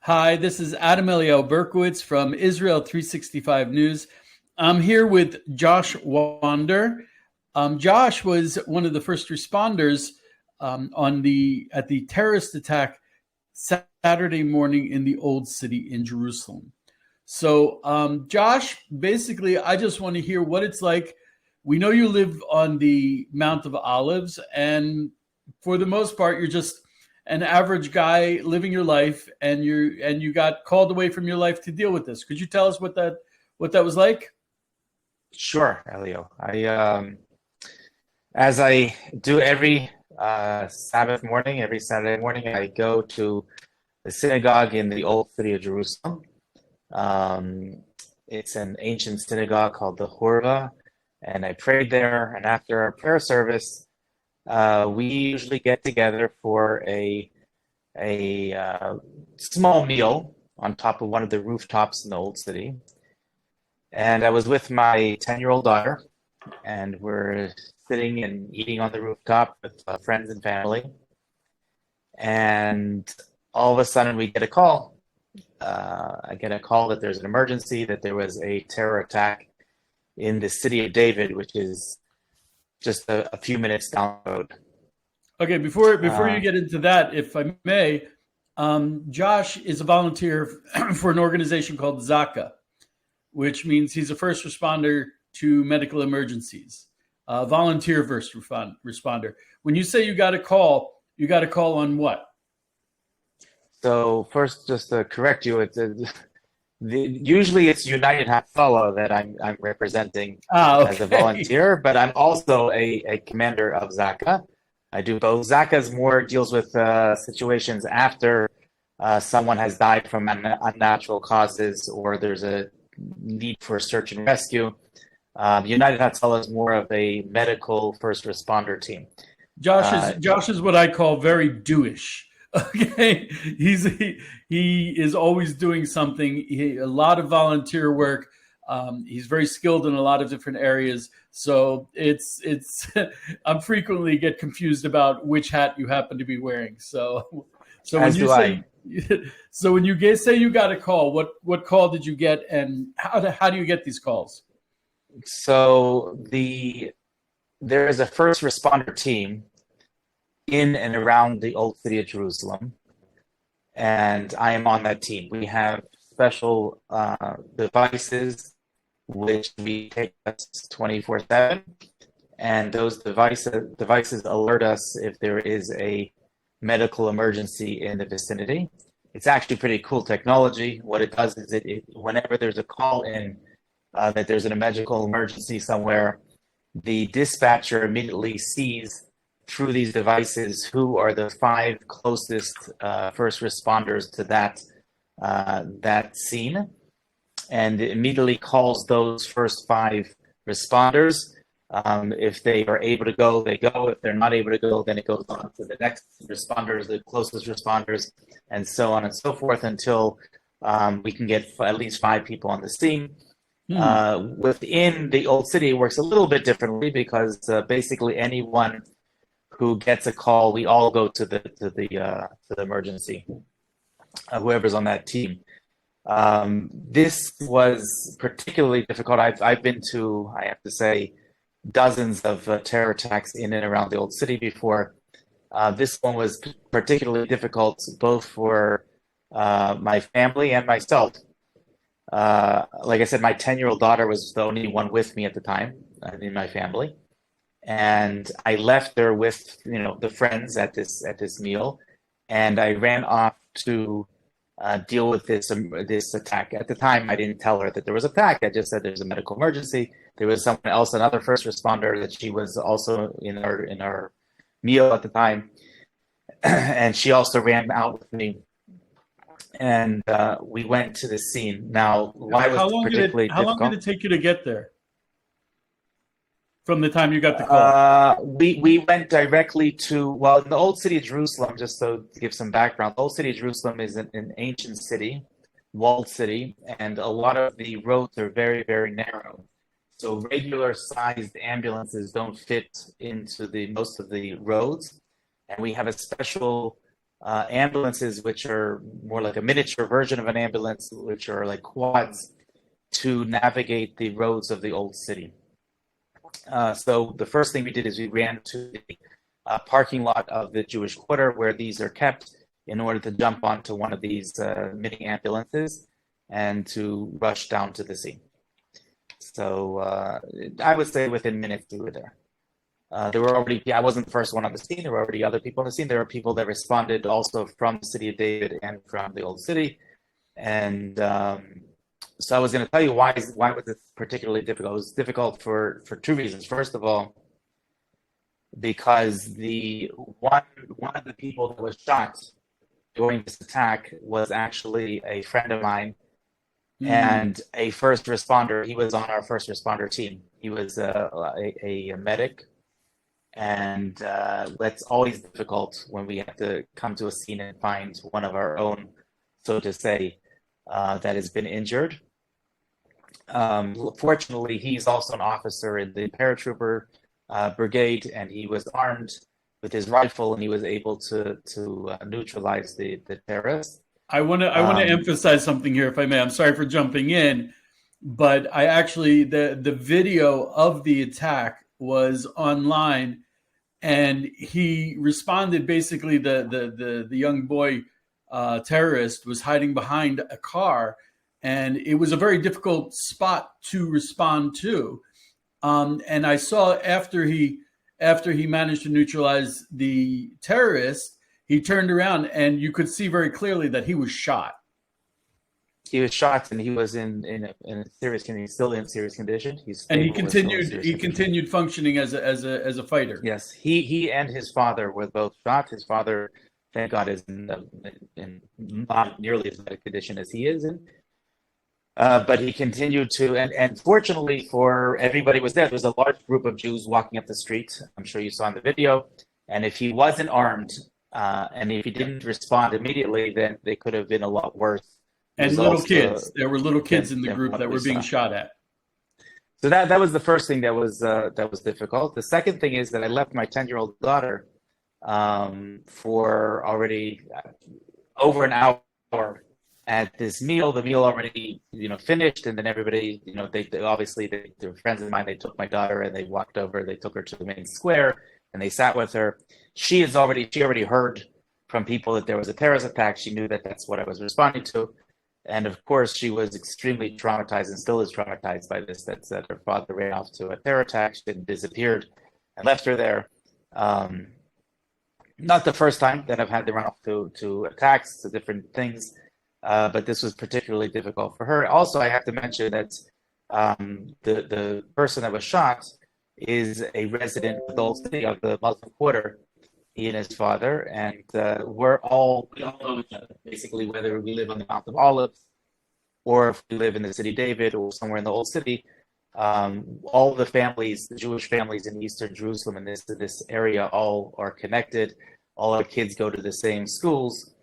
Hi, this is Adam Eliel Berkowitz from Israel 365 News. I'm here with Josh Wander. Josh was one of the first responders at the terrorist attack Saturday morning in the Old City in Jerusalem. So, Josh, basically, I just want to hear what it's like. We know you live on the Mount of Olives, and for the most part, you're just an average guy living your life, and you got called away from your life to deal with this. Could you tell us what that was like? Sure, Elio. As I do every Sabbath morning, every Saturday morning, I go to the synagogue in the old city of Jerusalem. Um, it's an ancient synagogue called the Hurva, and I prayed there. And after our prayer service, we usually get together for a small meal on top of one of the rooftops in the old city. And I was with my 10-year-old daughter, and we're sitting and eating on the rooftop with friends and family. And all of a sudden, we get a call. I get a call that there's an emergency, that there was a terror attack in the city of David, which is just a few minutes down the road. Okay, before you Uh, get into that, if I may, Josh is a volunteer for an organization called Zaka, which means he's a first responder to medical emergencies, volunteer responder. When you say you got a call on what? so first, just to correct you, usually it's United Hatzalah that I'm representing Ah, as a okay. volunteer, but I'm also a commander of Zaka. I do both. Zaka's more deals with situations after someone has died from unnatural causes or there's a need for search and rescue. United Hatzalah is more of a medical first responder team. Uh, Josh is what I call very doish. Okay, he is always doing something. A lot of volunteer work. He's very skilled in a lot of different areas. So it's I'm frequently get confused about which hat you happen to be wearing. So when as you do I. say so when say you got a call, what call did you get, and how do you get these calls? So there is a first responder team in and around the old city of Jerusalem, and I am on that team. We have special devices which we take us 24/7, and those devices alert us if there is a medical emergency in the vicinity. It's actually pretty cool technology. What it does is whenever there's a call in that there's a medical emergency somewhere, the dispatcher immediately sees through these devices who are the five closest first responders to that scene, and it immediately calls those first five responders. If they are able to go, they go. If they're not able to go, then it goes on to the next responders, the closest responders, and so on and so forth until we can get at least five people on the scene. Hmm. Within the old city, it works a little bit differently because basically anyone who gets a call, we all go to the emergency, whoever's on that team. This was particularly difficult. I've been to, I have to say, dozens of terror attacks in and around the old city before. This one was particularly difficult both for my family and myself. Like I said, my 10-year-old daughter was the only one with me at the time in my family, and I left her with the friends at this meal, and I ran off to deal with this attack. At the time, I didn't tell her that there was an attack. I just said there's a medical emergency. There was someone else, another first responder, that she was also in our meal at the time, and she also ran out with me. And we went to the scene. Now, why was it particularly How long did difficult? it take you to get there from the time you got the call? We went directly to, well, in the old city of Jerusalem, just so to give some background, the old city of Jerusalem is an ancient city, walled city, and a lot of the roads are very, very narrow. So regular sized ambulances don't fit into the most of the roads. And we have a special ambulances, which are more like a miniature version of an ambulance, which are like quads to navigate the roads of the old city. So the first thing we did is we ran to the parking lot of the Jewish quarter where these are kept in order to jump onto one of these mini ambulances and to rush down to the scene. So I would say within minutes we were there. There were already, I wasn't the first one on the scene. There were already other people on the scene. There were people that responded also from the city of David and from the old city. And so I was going to tell you why was this particularly difficult. It was difficult for two reasons. First of all, because the one of the people that was shot during this attack was actually a friend of mine and a first responder. He was on our first responder team. He was a medic. And that's always difficult when we have to come to a scene and find one of our own, so to say, that has been injured. Fortunately, he's also an officer in the paratrooper brigade, and he was armed with his rifle, and he was able to neutralize the terrorists. I want to emphasize something here, if I may. I'm sorry for jumping in, but I actually the video of the attack was online, and he responded. Basically, the young boy terrorist was hiding behind a car, and it was a very difficult spot to respond to. And I saw after he managed to neutralize the terrorist, he turned around and you could see very clearly that he was shot. He was shot, and he was in a serious condition. He's still in serious condition. He continued functioning as a fighter. Yes, he and his father were both shot. His father, thank God, is in not nearly as bad a condition as he is in. But he continued to, and fortunately for everybody was there was a large group of Jews walking up the street. I'm sure you saw in the video. And if he wasn't armed, and if he didn't respond immediately, then they could have been a lot worse. And little kids. There were little kids in the group that were being shot at. So that was the first thing that was difficult. The second thing is that I left my 10-year-old daughter for already over an hour at this meal. The meal already finished, and then everybody they obviously they were friends of mine. They took my daughter and they walked over. They took her to the main square and they sat with her. She already heard from people that there was a terrorist attack. She knew that that's what I was responding to. And of course, she was extremely traumatized and still is traumatized by this. That her father ran off to a terror attack and disappeared and left her there. Not the first time that I've had to run off to attacks, to different things, but this was particularly difficult for her. Also, I have to mention that the person that was shot is a resident of the old city of the Muslim Quarter. He and his father, and we all know each other, basically, whether we live on the Mount of Olives or if we live in the city of David or somewhere in the old city. All the families, the Jewish families in Eastern Jerusalem in this area, all are connected. All our kids go to the same schools,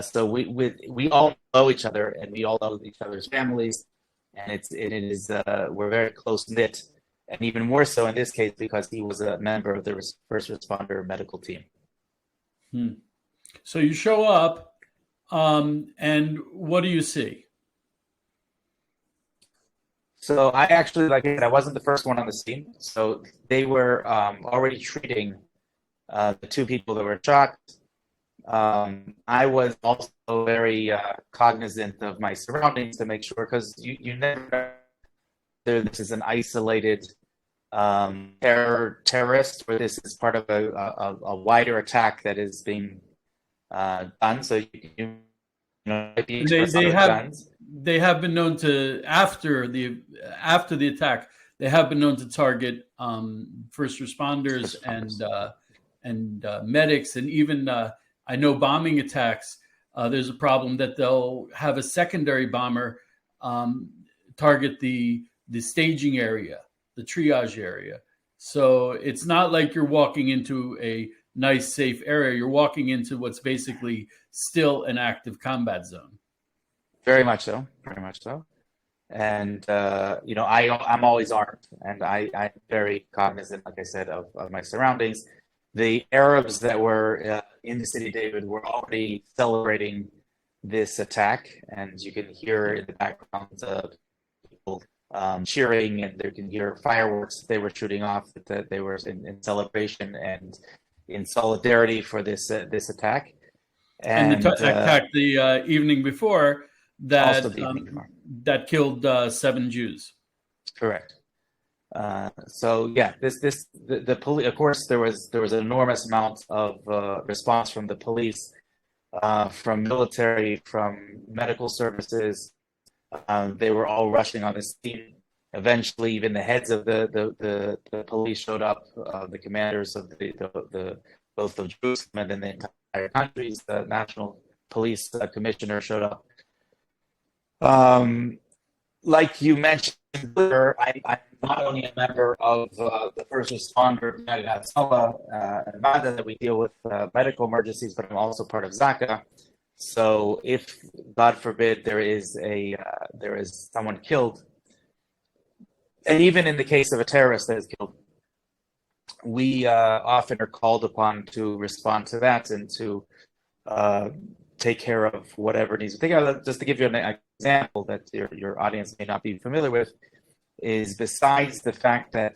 so we all know each other, and we all know each other's families, and we're very close knit. And even more so in this case because he was a member of the first responder medical team. So you show up, and what do you see? So I actually, like I said, I wasn't the first one on the scene. So they were already treating the two people that were shot. I was also very cognizant of my surroundings to make sure, because you never this is an isolated terrorist, where this is part of a wider attack that is being done. So they have been known to after the attack. They have been known to target first responders and medics, and even I know bombing attacks. There's a problem that they'll have a secondary bomber target the staging area, the triage area. So it's not like you're walking into a nice, safe area. You're walking into what's basically still an active combat zone. Very much so. Very much so. And, I'm always armed, and I'm very cognizant, like I said, of my surroundings. the Arabs that were in the city of David were already celebrating this attack, and you can hear in the background people cheering, and you can hear fireworks they were shooting off. That they were in celebration and in solidarity for this attack. And the attack the evening before that that killed 7 Jews. Correct. So yeah, the police. Of course, there was an enormous amount of response from the police, from military, from medical services. They were all rushing on the scene. Eventually, even the heads of the police showed up. The commanders of the both of Jerusalem and then the entire countries. The national police commissioner showed up. Like you mentioned earlier, I'm not only a member of the first responder of United Hatzalah and Madden that we deal with medical emergencies, but I'm also part of Zaka. So if, God forbid, there is someone killed, and even in the case of a terrorist that is killed, we often are called upon to respond to that and to take care of whatever needs. Just to give you an example that your audience may not be familiar with, is besides the fact that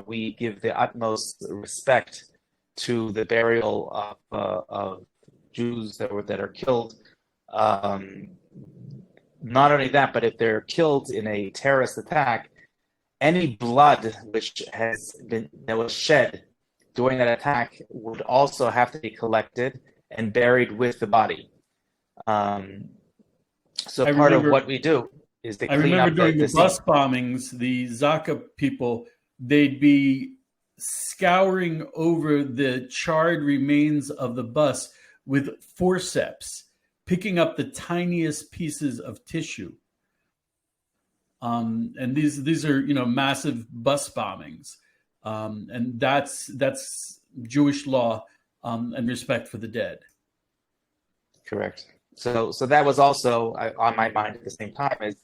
we give the utmost respect to the burial of Jews that are killed. Not only that, but if they're killed in a terrorist attack, any blood that was shed during that attack would also have to be collected and buried with the body. So part of what we do is to clean up. I remember during the bus bombings, the Zaka people, they'd be scouring over the charred remains of the bus with forceps, picking up the tiniest pieces of tissue. And these are massive bus bombings, and that's Jewish law and respect for the dead. Correct. So that was also on my mind at the same time, as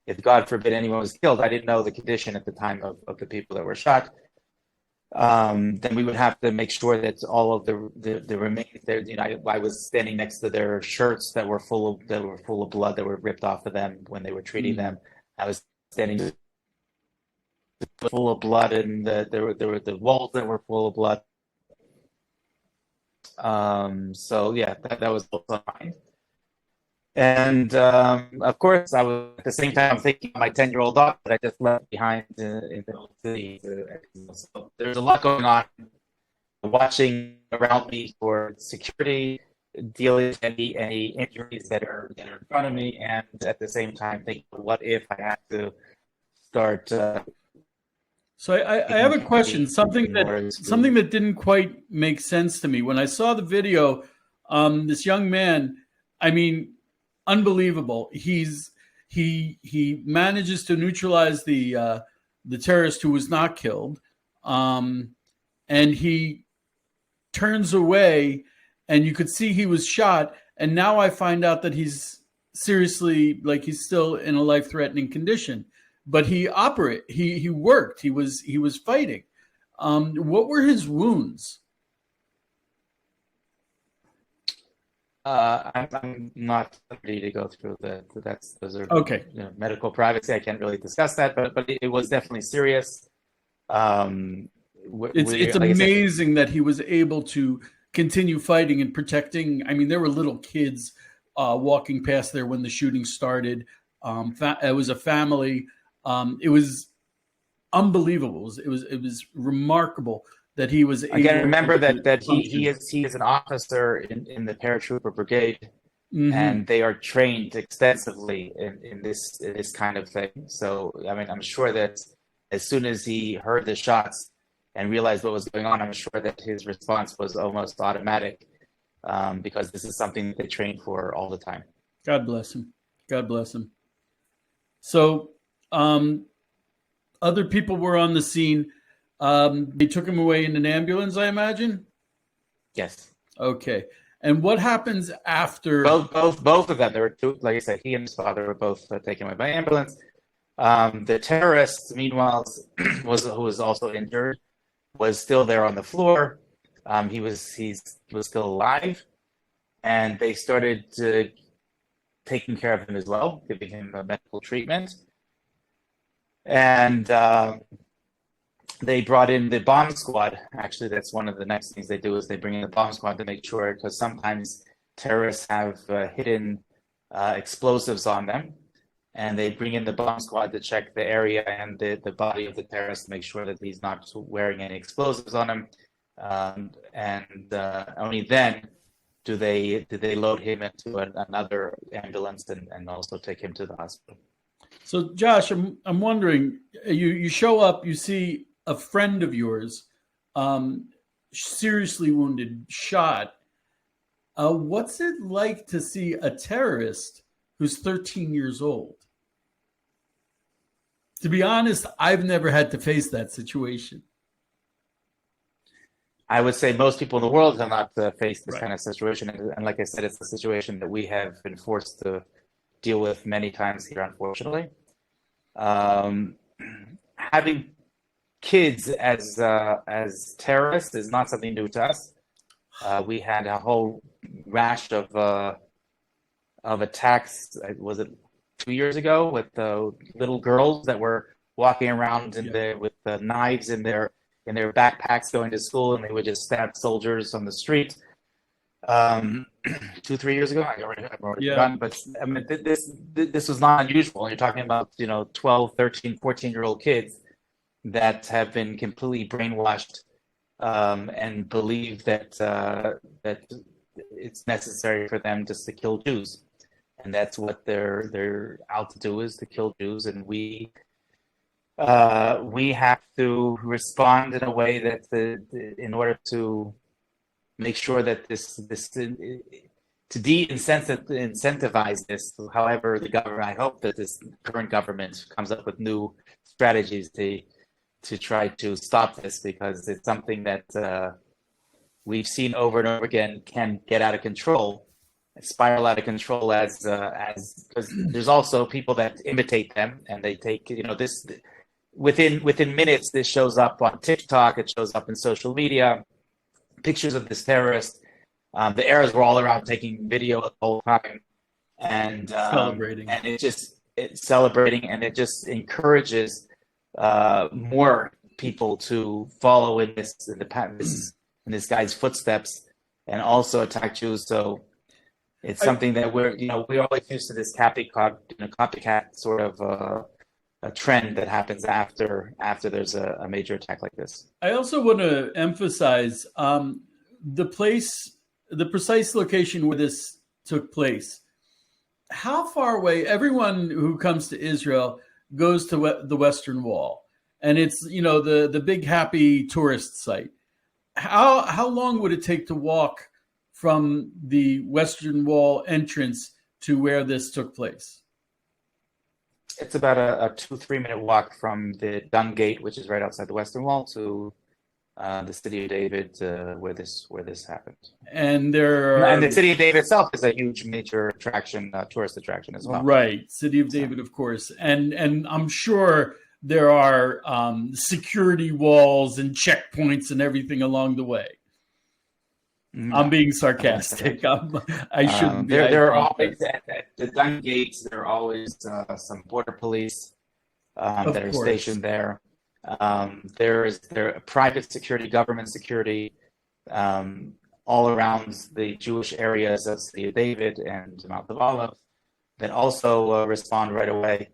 if God forbid anyone was killed. I didn't know the condition at the time of the people that were shot. Then we would have to make sure that all of the remains there. I was standing next to their shirts that were full of blood that were ripped off of them when they were treating them. I was standing full of blood, and there were the walls that were full of blood. So yeah, that was also mine. And of course, I was at the same time thinking of my 10-year-old daughter that I just left behind in the old city. So there's a lot going on. Watching around me for security, dealing with any injuries that are in front of me, and at the same time thinking, what if I have to start? So I have a question. Something that didn't quite make sense to me when I saw the video. This young man, I mean, unbelievable. He manages to neutralize the terrorist who was not killed, and he turns away, and you could see he was shot. And now I find out that he's seriously, like, he's still in a life-threatening condition. But he worked. He was fighting. What were his wounds? I'm not ready to go through those are okay. Medical privacy. I can't really discuss that, but it was definitely serious. It's amazing that he was able to continue fighting and protecting. I mean, there were little kids walking past there when the shooting started. It was a family. It was unbelievable. It was remarkable that he was able. I can remember that he is an officer in the paratrooper brigade, and they are trained extensively in this kind of thing. So I mean, I'm sure that as soon as he heard the shots and realized what was going on, I'm sure that his response was almost automatic, because this is something that they train for all the time. God bless him. God bless him. So. Other people were on the scene. They took him away in an ambulance, I imagine? Yes. Okay. And what happens after? Both of them. There were two, like I said, he and his father were both taken away by ambulance. The terrorist, meanwhile, who was also injured, was still there on the floor. He was still alive, and they started taking care of him as well, giving him medical treatment. And they brought in the bomb squad. Actually, that's one of the next things they do is they bring in the bomb squad to make sure, because sometimes terrorists have hidden explosives on them, and they bring in the bomb squad to check the area and the body of the terrorist to make sure that he's not wearing any explosives on him. And only then do they load him into another ambulance and also take him to the hospital. So, Josh, I'm wondering, you show up, you see a friend of yours seriously wounded, shot. What's it like to see a terrorist who's 13 years old? To be honest, I've never had to face that situation. I would say most people in the world have not faced this kind of situation. And like I said, it's a situation that we have been forced to deal with many times here, unfortunately. Having kids as terrorists is not something new to us. We had a whole rash of attacks. Was it 2 years ago with little girls that were walking around with knives in their backpacks going to school, and they would just stab soldiers on the street. 2-3 years ago, I've already forgotten, but I mean, this was not unusual. You're talking about 12, 13, 14-year-old kids that have been completely brainwashed and believe that it's necessary for them just to kill Jews, and that's what they're out to do, is to kill Jews. And we have to respond in a way that in order to make sure that this to incentivize this. However, the government, I hope that this current government comes up with new strategies to try to stop this, because it's something that we've seen over and over again can get out of control, spiral out of control, as because there's also people that imitate them, and they take this. Within minutes, this shows up on TikTok. It shows up in social media. Pictures of this terrorist. The Arabs were all around taking video the whole time, and celebrating. And it's celebrating, and it just encourages more people to follow in this guy's footsteps and also attack Jews. So it's something that we're always used to, this copycat sort of a trend that happens after there's a major attack like this. I also want to emphasize the precise location where this took place. How far away? Everyone who comes to Israel goes to the Western Wall, and it's the big happy tourist site. How long would it take to walk from the Western Wall entrance to where this took place? It's about a 2-3 minute walk from the Dung Gate, which is right outside the Western Wall, to the city of David, where this happened. And the city of David itself is a huge major attraction, tourist attraction as well. Right, city of David, of course, and I'm sure there are security walls and checkpoints and everything along the way. No. I'm being sarcastic. I shouldn't be. There are always at the Dung Gates. There are always some border police that are stationed there. There are private security, government security, all around the Jewish areas of City of David and Mount of Olives that also respond right away.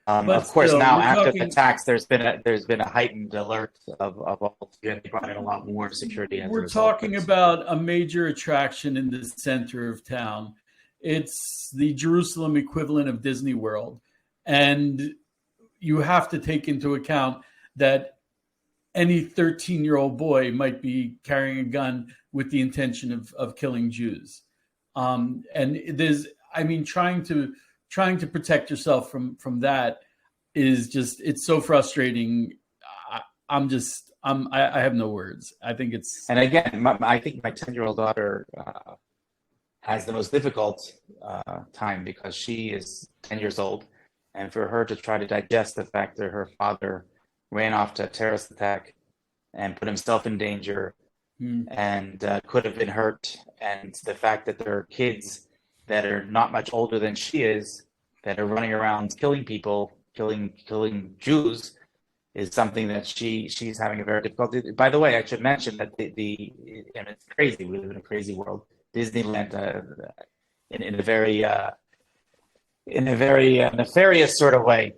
Of course, still, now after the attacks, there's been a heightened alert of all. They brought in a lot more security. We're talking about a major attraction in the center of town. It's the Jerusalem equivalent of Disney World, and you have to take into account that any 13-year-old boy might be carrying a gun with the intention of killing Jews. And trying to protect yourself from that is just, it's so frustrating. I have no words. I think it's, and again, I think my 10-year-old daughter has the most difficult time, because she is 10 years old, and for her to try to digest the fact that her father ran off to a terrorist attack and put himself in danger, and could have been hurt. And the fact that there are kids that are not much older than she is that are running around killing people, killing Jews, is something that she's having a very difficult. By the way, I should mention that and it's crazy. We live in a crazy world. Disneyland, in a very nefarious sort of way.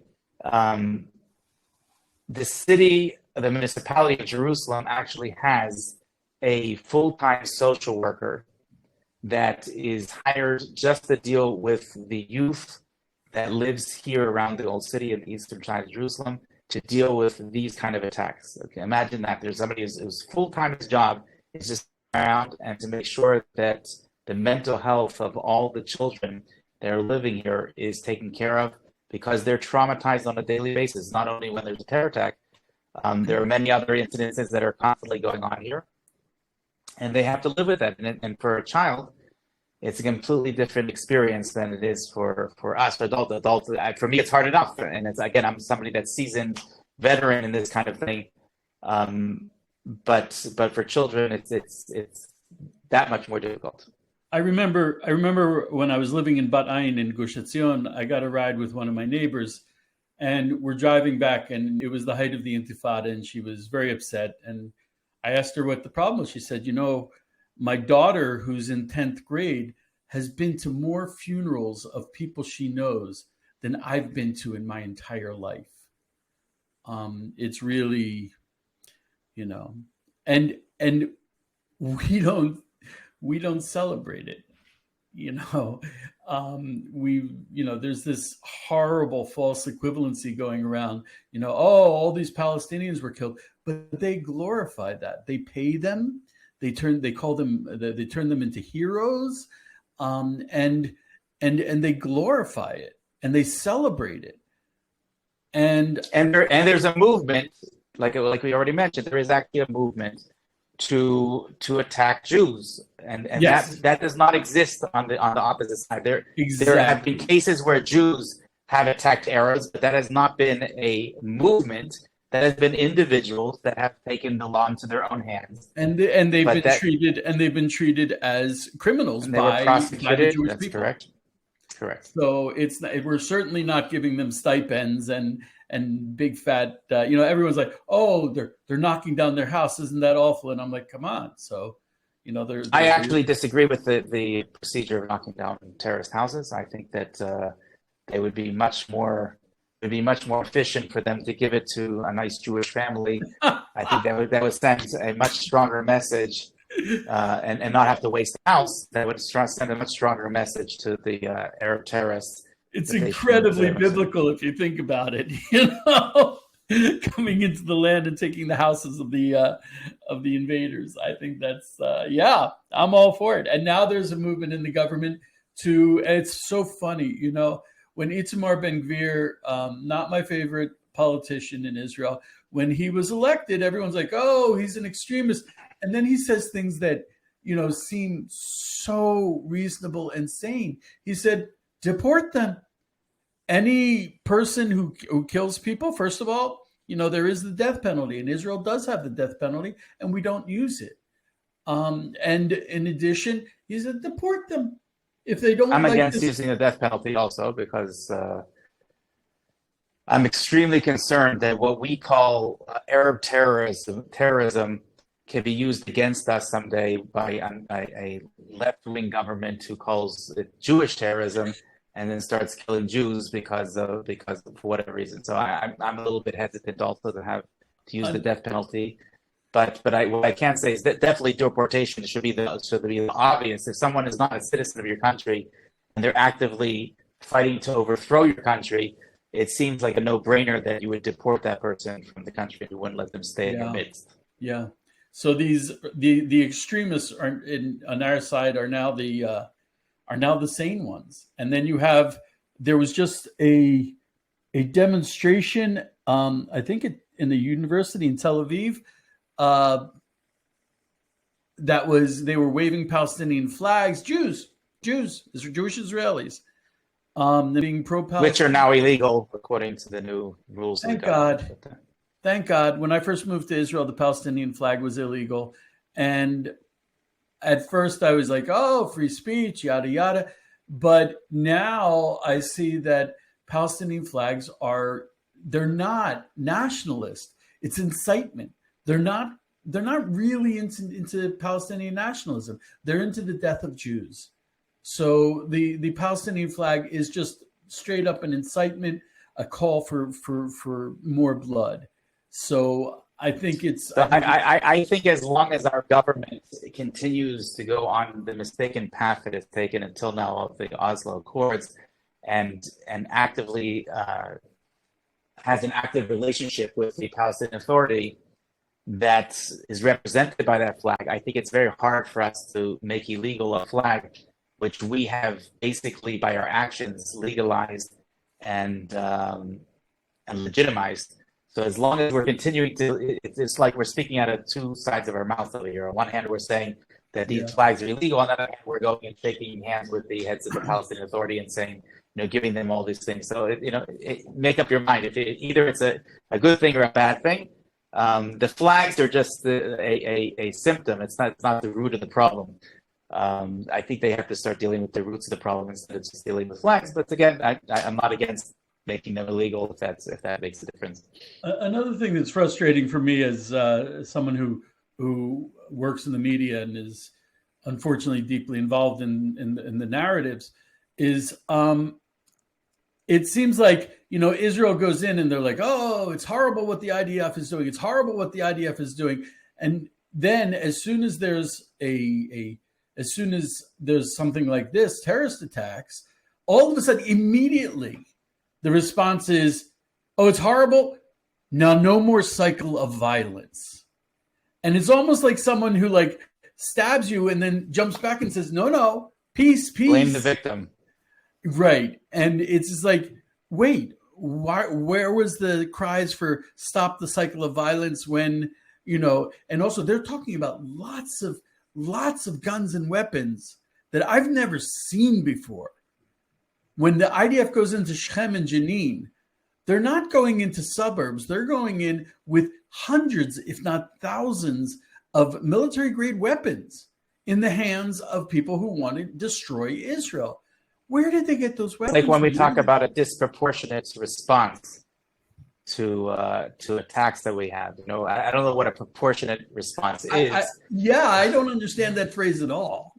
The municipality of Jerusalem actually has a full-time social worker that is hired just to deal with the youth that lives here around the old city in the eastern side of Jerusalem, to deal with these kind of attacks. Okay, imagine that there's somebody who's full-time, his job is just around and to make sure that the mental health of all the children that are living here is taken care of, because they're traumatized on a daily basis, not only when there's a terror attack. There are many other incidences that are constantly going on here, and they have to live with that. And for a child, it's a completely different experience than it is for us, adults. For me, it's hard enough. And it's, again, I'm somebody that's seasoned veteran in this kind of thing. But for children, it's that much more difficult. I remember when I was living in Bat Ayin in Gush Etzion, I got a ride with one of my neighbors, and we're driving back, and it was the height of the Intifada, and she was very upset. And I asked her what the problem was. She said, my daughter, who's in 10th grade, has been to more funerals of people she knows than I've been to in my entire life. It's really, and we don't celebrate it. There's this horrible false equivalency going around, all these Palestinians were killed, but they glorify that. They pay them. They turn them into heroes, and they glorify it and they celebrate it. And there's a movement, like we already mentioned, there is actually a movement to attack Jews, and yes, that does not exist on the opposite side. There have been cases where Jews have attacked Arabs, but that has not been a movement. That has been individuals that have taken the law into their own hands, and they've been treated as criminals by the Jewish people. Correct. So we're certainly not giving them stipends and big fat. Everyone's like, oh, they're knocking down their house. Isn't that awful? And I'm like, come on. So, I actually disagree with the procedure of knocking down terrorist houses. I think that they would be much more. It'd be much more efficient for them to give it to a nice Jewish family. I think that would send a much stronger message, and not have to waste the house. That would send a much stronger message to the Arab terrorists. It's incredibly biblical if you think about it. Coming into the land and taking the houses of the invaders. I think that's I'm all for it. And now there's a movement in the government it's so funny, when Itamar Ben-Gvir, not my favorite politician in Israel, when he was elected, everyone's like, oh, he's an extremist. And then he says things that, seem so reasonable and sane. He said, deport them. Any person who kills people, first of all, there is the death penalty, and Israel does have the death penalty, and we don't use it. And in addition, he said, deport them. If they don't, I'm against using the death penalty also, because I'm extremely concerned that what we call Arab terrorism can be used against us someday by a left-wing government who calls it Jewish terrorism, and then starts killing Jews because for whatever reason. So I'm a little bit hesitant also to use the death penalty. But what I can say is that definitely deportation should be the obvious. If someone is not a citizen of your country and they're actively fighting to overthrow your country, it seems like a no-brainer that you would deport that person from the country. You wouldn't let them stay in your midst. Yeah. So the extremists on our side are now the sane ones. And then there was just a demonstration. I think in the university in Tel Aviv. They were waving Palestinian flags, Jewish Israelis, being pro-Palestinian, which are now illegal according to the new rules. Thank God. When I first moved to Israel, the Palestinian flag was illegal, And at first I was like, oh, free speech, yada, yada. But now I see that Palestinian flags they're not nationalist. It's incitement. They're not really into Palestinian nationalism. They're into the death of Jews. So the Palestinian flag is just straight up an incitement, a call for more blood. So I think I think as long as our government continues to go on the mistaken path that it's taken until now of the Oslo Accords, and actively has an active relationship with the Palestinian Authority that is represented by that flag, I think it's very hard for us to make illegal a flag which we have basically by our actions legalized and legitimized. So as long as we're continuing to, it's like we're speaking out of two sides of our mouth over here. On one hand, we're saying that these flags are illegal. On the other hand, we're going and shaking hands with the heads of the Palestinian Authority and saying, giving them all these things. So, make up your mind. If either it's a good thing or a bad thing. The flags are just a symptom. It's not the root of the problem. I think they have to start dealing with the roots of the problem instead of just dealing with flags. But again, I'm not against making them illegal if that makes a difference. Another thing that's frustrating for me as someone who works in the media and is unfortunately deeply involved in the narratives is it seems like Israel goes in and they're like, oh, it's horrible what the IDF is doing. It's horrible what the IDF is doing. And then as soon as there's something like this, terrorist attacks, all of a sudden immediately the response is, oh, it's horrible. Now no more cycle of violence. And it's almost like someone who stabs you and then jumps back and says, no, peace. Blame the victim. Right. And it's just like, wait, where was the cries for stop the cycle of violence when, and also they're talking about lots of guns and weapons that I've never seen before. When the IDF goes into Shechem and Jenin, they're not going into suburbs. They're going in with hundreds, if not thousands, of military-grade weapons in the hands of people who want to destroy Israel. Where did they get those weapons? Like when we talk about a disproportionate response to attacks that we have. I don't know what a proportionate response is. I don't understand that phrase at all.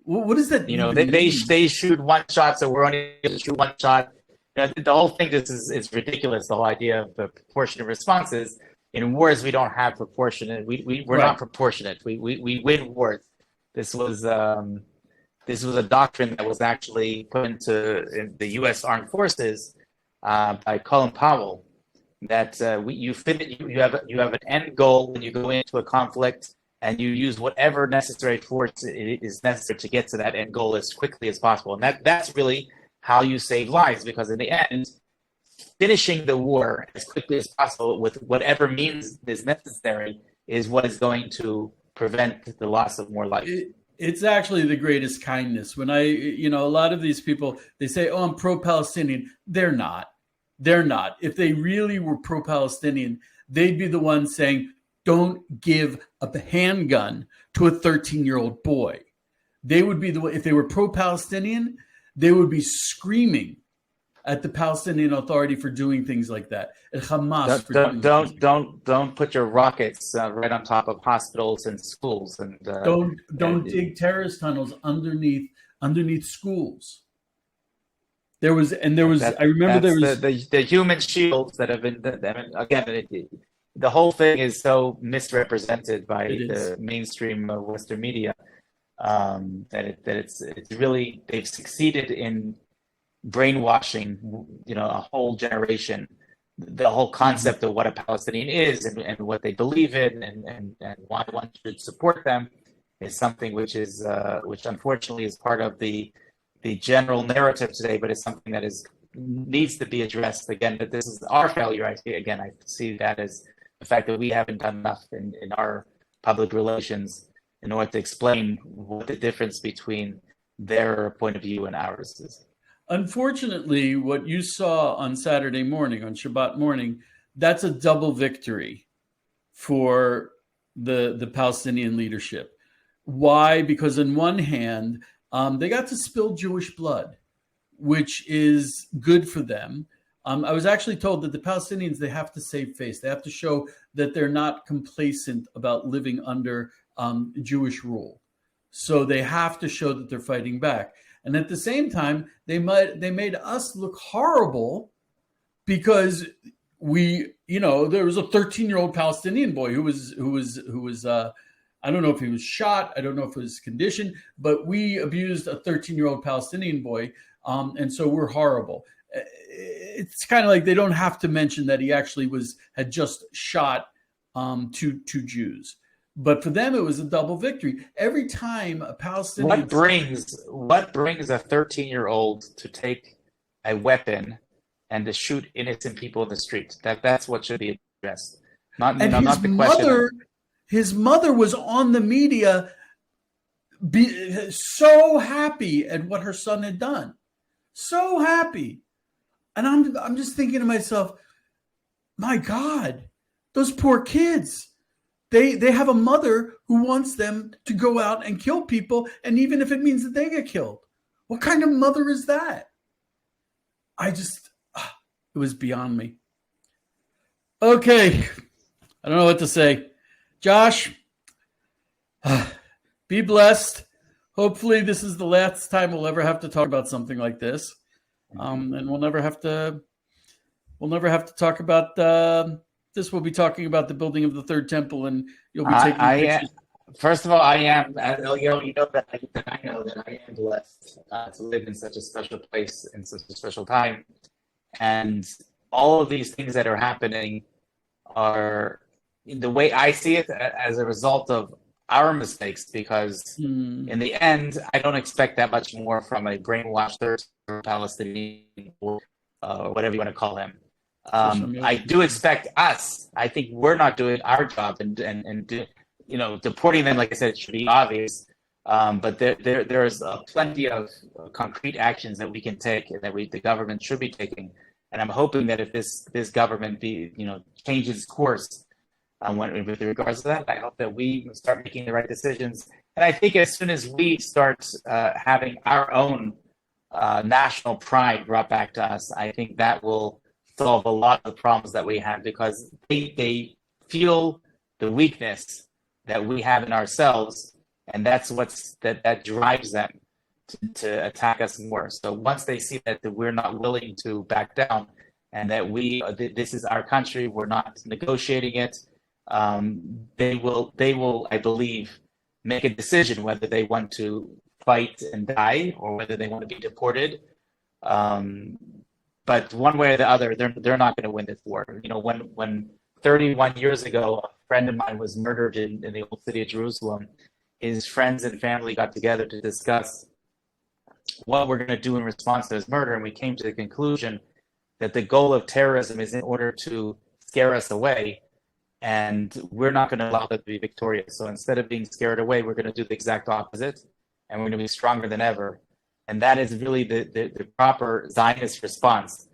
What does that mean? They shoot one shot, so we're only going to shoot one shot. The whole thing is ridiculous. The whole idea of the proportionate responses. In wars, we don't have proportionate. We're not proportionate. We win wars. This was a doctrine that was actually put in the U.S. Armed Forces by Colin Powell. That you have an end goal when you go into a conflict, and you use whatever necessary force is necessary to get to that end goal as quickly as possible. And that's really how you save lives, because in the end, finishing the war as quickly as possible with whatever means is necessary is what is going to prevent the loss of more life. It's actually the greatest kindness. When a lot of these people, they say, oh, I'm pro-Palestinian. They're not. If they really were pro-Palestinian, they'd be the ones saying, don't give a handgun to a 13-year-old boy. They would be the one, if they were pro-Palestinian, they would be screaming at the Palestinian Authority for doing things like that. At Hamas don't put your rockets right on top of hospitals and schools, and don't dig terrorist tunnels underneath schools. I remember there was the human shields that have been again. The whole thing is so misrepresented by the mainstream Western media that it's really, they've succeeded in brainwashing a whole generation. The whole concept of what a Palestinian is and what they believe in and why one should support them is something which unfortunately is part of the general narrative today, but it's something that needs to be addressed again. But this is our failure. I see that as the fact that we haven't done enough in our public relations in order to explain what the difference between their point of view and ours is. Unfortunately, what you saw on Saturday morning, on Shabbat morning, that's a double victory for the Palestinian leadership. Why? Because on one hand, they got to spill Jewish blood, which is good for them. I was actually told that the Palestinians, they have to save face. They have to show that they're not complacent about living under Jewish rule. So they have to show that they're fighting back. And at the same time, they made us look horrible because there was a 13-year-old Palestinian boy who was I don't know if he was shot, I don't know if it was conditioned, but we abused a 13-year-old Palestinian boy, and so we're horrible. It's kind of like they don't have to mention that he actually had just shot two Jews. But for them, it was a double victory. Every time a Palestinian... What brings a 13-year-old to take a weapon and to shoot innocent people in the street? That's what should be addressed. Not the question. His mother was on the media, so happy at what her son had done, so happy, and I'm just thinking to myself, my God, those poor kids. They have a mother who wants them to go out and kill people, and even if it means that they get killed. What kind of mother is that? It was beyond me. Okay, I don't know what to say. Josh, be blessed. Hopefully this is the last time we'll ever have to talk about something like this. And we'll never have to talk about this. We'll be talking about the building of the third temple, and you'll be taking pictures. First of all, I am, you know that I know that I am blessed to live in such a special place in such a special time. And all of these things that are happening are, in the way I see it, as a result of our mistakes, because in the end, I don't expect that much more from a brainwashed third Palestinian or whatever you want to call him. I do expect us. I think we're not doing our job, and deporting them, like I said, it should be obvious. But there's plenty of concrete actions that we can take, and that the government should be taking. And I'm hoping that if this government changes course with regards to that, I hope that we start making the right decisions. And I think as soon as we start having our own national pride brought back to us, I think that will solve a lot of the problems that we have, because they feel the weakness that we have in ourselves, and that's that drives them to attack us more. So once they see that we're not willing to back down, and that this is our country, we're not negotiating it, they will, I believe, make a decision whether they want to fight and die or whether they want to be deported. But one way or the other, they're not going to win this war. When 31 years ago, a friend of mine was murdered in the old city of Jerusalem, his friends and family got together to discuss what we're going to do in response to his murder, and we came to the conclusion that the goal of terrorism is in order to scare us away, and we're not going to allow them to be victorious. So instead of being scared away, we're going to do the exact opposite, and we're going to be stronger than ever. And that is really the proper Zionist response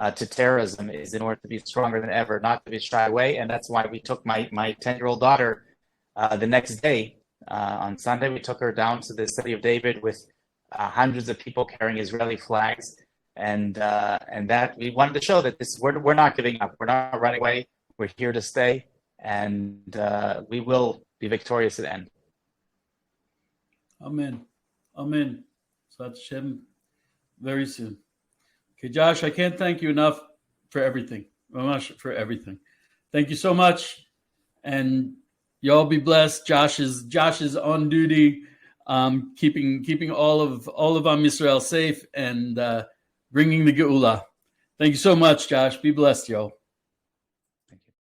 to terrorism, is in order to be stronger than ever, not to be shy away. And that's why we took my 10-year-old daughter the next day. On Sunday, we took her down to the city of David with hundreds of people carrying Israeli flags. And that we wanted to show that we're not giving up. We're not running away. We're here to stay. And we will be victorious at the end. Amen. Amen. So that's Shem very soon. Okay, Josh, I can't thank you enough for everything. For everything. Thank you so much. And y'all be blessed. Josh is on duty, keeping all of Am Yisrael safe and bringing the Geula. Thank you so much, Josh. Be blessed, y'all.